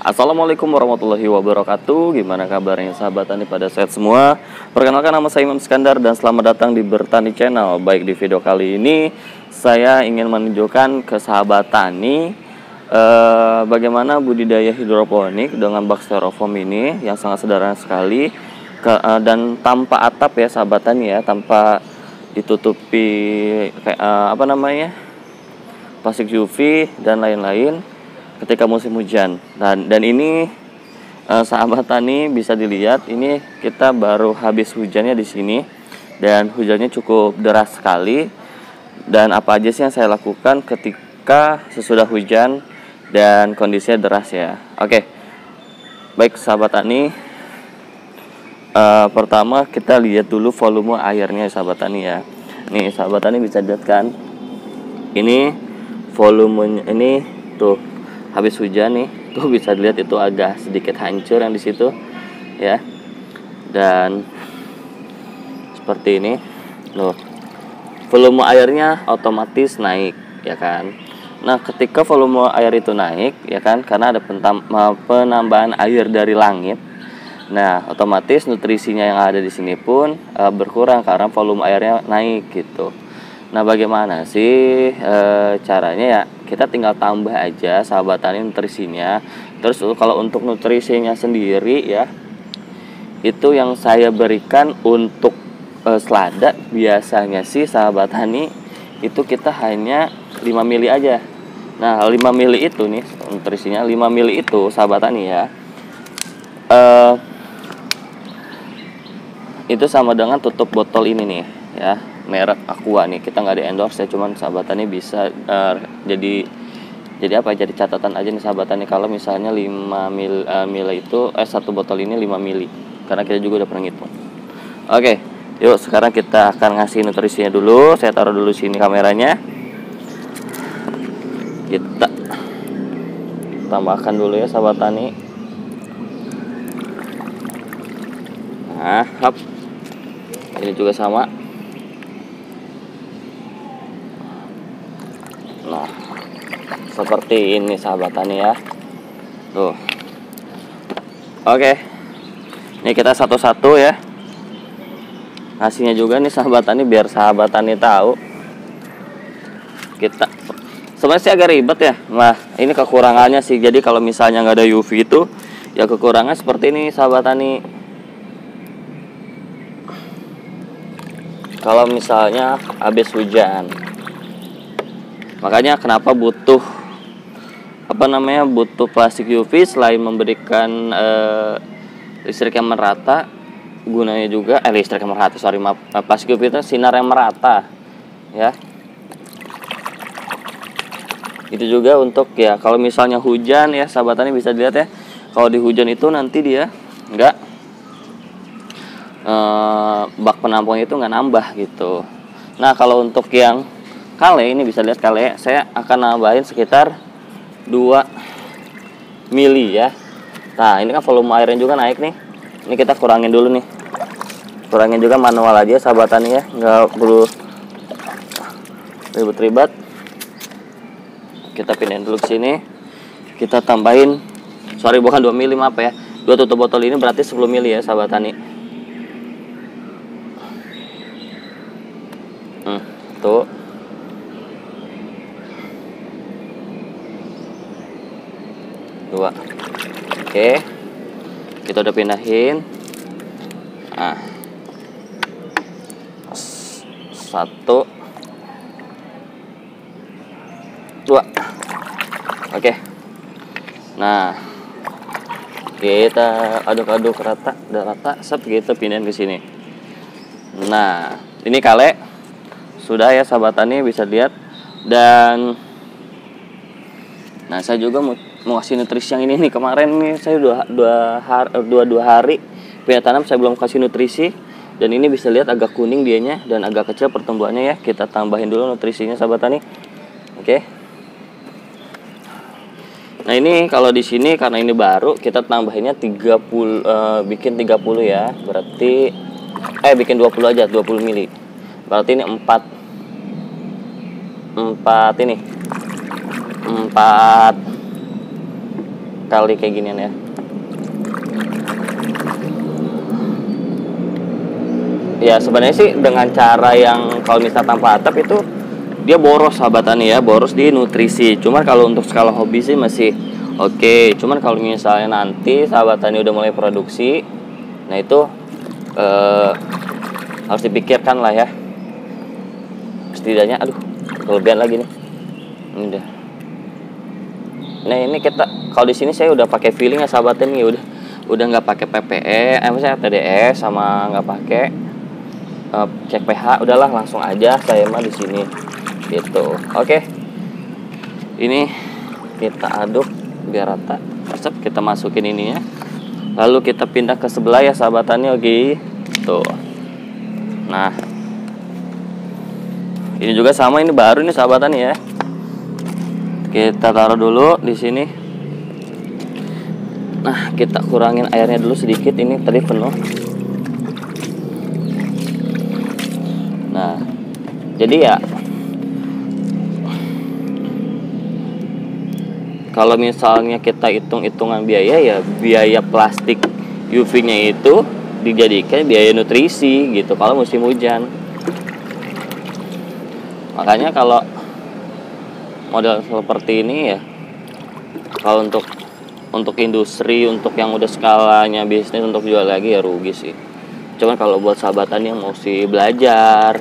Assalamualaikum warahmatullahi wabarakatuh. Gimana kabarnya sahabat tani pada sehat semua? Perkenalkan, nama saya Imam Iskandar dan selamat datang di Bertani Channel. Baik, di video kali ini saya ingin menunjukkan ke sahabat tani bagaimana budidaya hidroponik dengan bak styrofoam ini yang sangat sederhana sekali dan tanpa atap ya sahabat tani ya, tanpa ditutupi plastik UV dan lain-lain ketika musim hujan. Dan ini sahabat tani bisa dilihat, ini kita baru habis hujannya di sini dan hujannya cukup deras sekali. Dan apa aja sih yang saya lakukan ketika sesudah hujan dan kondisinya deras ya. Oke, baik sahabat tani, pertama kita lihat dulu volume airnya sahabat tani ya. Nih sahabat tani bisa lihat kan, ini volumenya ini tuh habis hujan nih, tuh bisa dilihat itu agak sedikit hancur yang di situ ya. Dan seperti ini loh, volume airnya otomatis naik ya kan. Nah, ketika volume air itu naik ya kan, karena ada penambahan air dari langit, nah otomatis nutrisinya yang ada di sini pun berkurang karena volume airnya naik gitu. Nah, bagaimana sih caranya ya? Kita tinggal tambah aja sahabat tani nutrisinya. Terus kalau untuk nutrisinya sendiri ya, itu yang saya berikan untuk selada biasanya sih sahabat tani itu kita hanya 5 mili aja. Nah, 5 mili itu nih nutrisinya, 5 mili itu sahabat tani ya, itu sama dengan tutup botol ini nih ya, merek Aqua nih. Kita nggak di endorse ya, cuman sahabat tani bisa jadi catatan aja nih sahabat tani, kalau misalnya 5 mili itu satu botol ini 5 mili, karena kita juga udah pernah ngitung. Oke, yuk sekarang kita akan ngasih nutrisinya dulu. Saya taruh dulu sini kameranya. Kita tambahkan dulu ya sahabat tani. Nah, hap. Ini juga sama. Nah, seperti ini sahabat tani ya. Tuh. Oke. Ini kita satu-satu ya. Ngasihnya juga nih sahabat tani biar sahabat tani tahu. Kita sebenarnya sih agak ribet ya. Nah, ini kekurangannya sih. Jadi kalau misalnya nggak ada UV itu ya kekurangan seperti ini sahabat tani. Kalau misalnya habis hujan, makanya kenapa butuh butuh plastik UV selain memberikan listrik yang merata, gunanya juga listrik yang merata, plastik UV itu sinar yang merata ya. Itu juga untuk ya kalau misalnya hujan ya sahabat tani bisa dilihat ya, kalau di hujan itu nanti dia enggak bak penampungnya itu nggak nambah gitu. Nah, kalau untuk yang kale ini bisa lihat kale, saya akan nambahin sekitar 2 mili ya. Nah, ini kan volume airnya juga naik nih. Ini kita kurangin dulu nih. Kurangin juga manual aja sahabat tani ya, nggak perlu ribet-ribet. Kita pindahin dulu ke sini. Kita tambahin, bukan 2 mili, maaf ya. 2 tutup botol ini berarti 10 mili ya sahabat tani. Tuh. Dua. Oke. Kita udah pindahin. Nah. 1 2. Oke. Nah, kita aduk-aduk rata, udah rata, gitu pindahin ke sini. Nah, ini kale sudah ya sahabat tani bisa lihat. Dan nah, saya juga mau kasih nutrisi yang ini nih. Kemarin nih saya dua hari punya tanam, saya belum kasih nutrisi. Dan ini bisa lihat agak kuning dianya dan agak kecil pertumbuhannya ya. Kita tambahin dulu nutrisinya sahabat tani. Oke. Nah, ini kalau di sini karena ini baru, kita tambahinnya 30, bikin 30 ya. Berarti bikin 20 aja, 20 mili. Berarti ini 4 4 kali kayak ginian ya. Ya sebenarnya sih dengan cara yang kalau misalnya tanpa atap itu dia boros sahabat tani ya, boros di nutrisi. Cuman kalau untuk skala hobi sih masih oke. Cuman kalau misalnya nanti sahabat tani udah mulai produksi, nah itu harus dipikirkan lah ya. Setidaknya, aduh, kelebihan lagi nih. Ini udah. Nah ini kita kalau di sini saya udah pakai feeling ya sahabat tani, udah nggak pakai PPE, saya TDS sama nggak pakai cek pH, udahlah langsung aja saya mah di sini gitu. Oke, ini kita aduk biar rata. Kita masukin ininya, lalu kita pindah ke sebelah ya sahabat tani. Oke, tuh. Nah, ini juga sama, ini baru nih sahabat tani ya. Kita taruh dulu di sini. Nah, kita kurangin airnya dulu sedikit, ini tadi penuh. Nah, jadi ya kalau misalnya kita hitung-hitungan biaya ya, biaya plastik UV-nya itu dijadikan biaya nutrisi gitu kalau musim hujan. Makanya kalau model seperti ini ya, kalau untuk industri, untuk yang udah skalanya bisnis untuk jual lagi ya rugi sih. Cuman kalau buat sahabat tani yang mesti belajar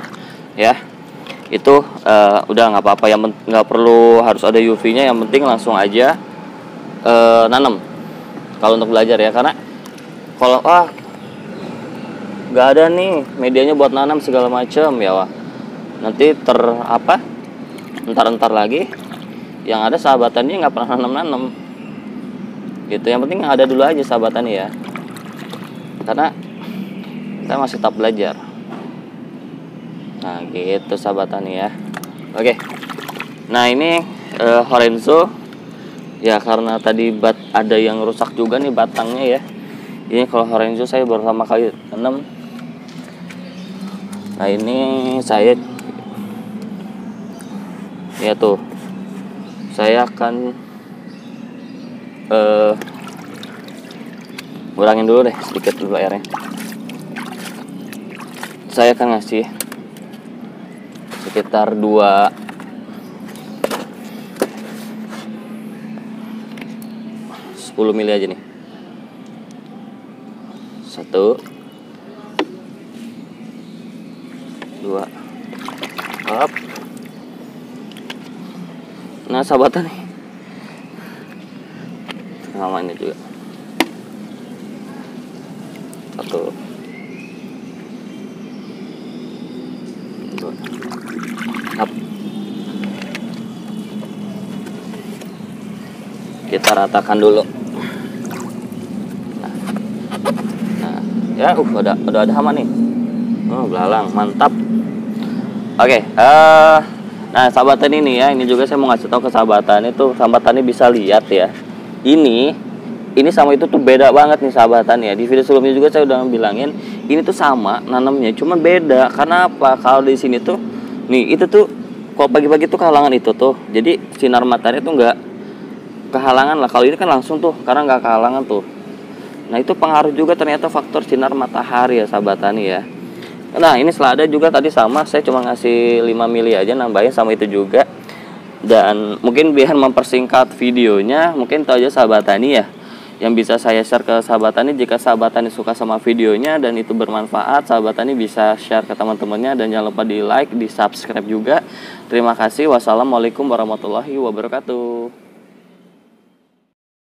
ya, itu udah nggak apa-apa, yang nggak perlu harus ada UV-nya, yang penting langsung aja nanam kalau untuk belajar ya. Karena kalau nggak ada nih medianya buat nanam segala macam ya, nanti ntar lagi yang ada sahabat tani nggak pernah nanam gitu. Yang penting ada dulu aja sahabat tani ya, karena kita masih tetap belajar. Nah gitu sahabat tani ya. Oke, nah ini Horenzo ya, karena tadi ada yang rusak juga nih batangnya ya. Ini kalau Horenzo saya baru pertama kali tanam. Nah ini saya ya tuh, saya akan kurangin dulu deh sedikit dulu airnya. Saya akan ngasih sekitar 10 mili aja nih. 1 2 up. Nah sahabat nih, sama ini juga 1 2 up. Kita ratakan dulu. Nah ya udah ada hama nih. Belalang mantap. Oke, nah sahabat tani ini ya, ini juga saya mau ngasih tahu ke sahabat tani itu, sahabat tani bisa lihat ya. Ini sama itu tuh beda banget nih sahabat tani ya. Di video sebelumnya juga saya udah bilangin, ini tuh sama nanamnya, cuman beda. Karena apa? Kalau di sini tuh, nih itu tuh kalau pagi-pagi tuh kehalangan itu tuh. Jadi sinar matahari tuh nggak kehalangan lah. Kalau ini kan langsung tuh, karena nggak kehalangan tuh. Nah itu pengaruh juga ternyata faktor sinar matahari ya sahabat tani ya. Nah ini selada juga tadi sama, saya cuma ngasih 5 mili aja, nambahin sama itu juga. Dan mungkin biar mempersingkat videonya, mungkin itu aja sahabat tani ya yang bisa saya share ke sahabat tani. Jika sahabat tani suka sama videonya dan itu bermanfaat, sahabat tani bisa share ke teman-temannya. Dan jangan lupa di like, di subscribe juga. Terima kasih. Wassalamualaikum warahmatullahi wabarakatuh.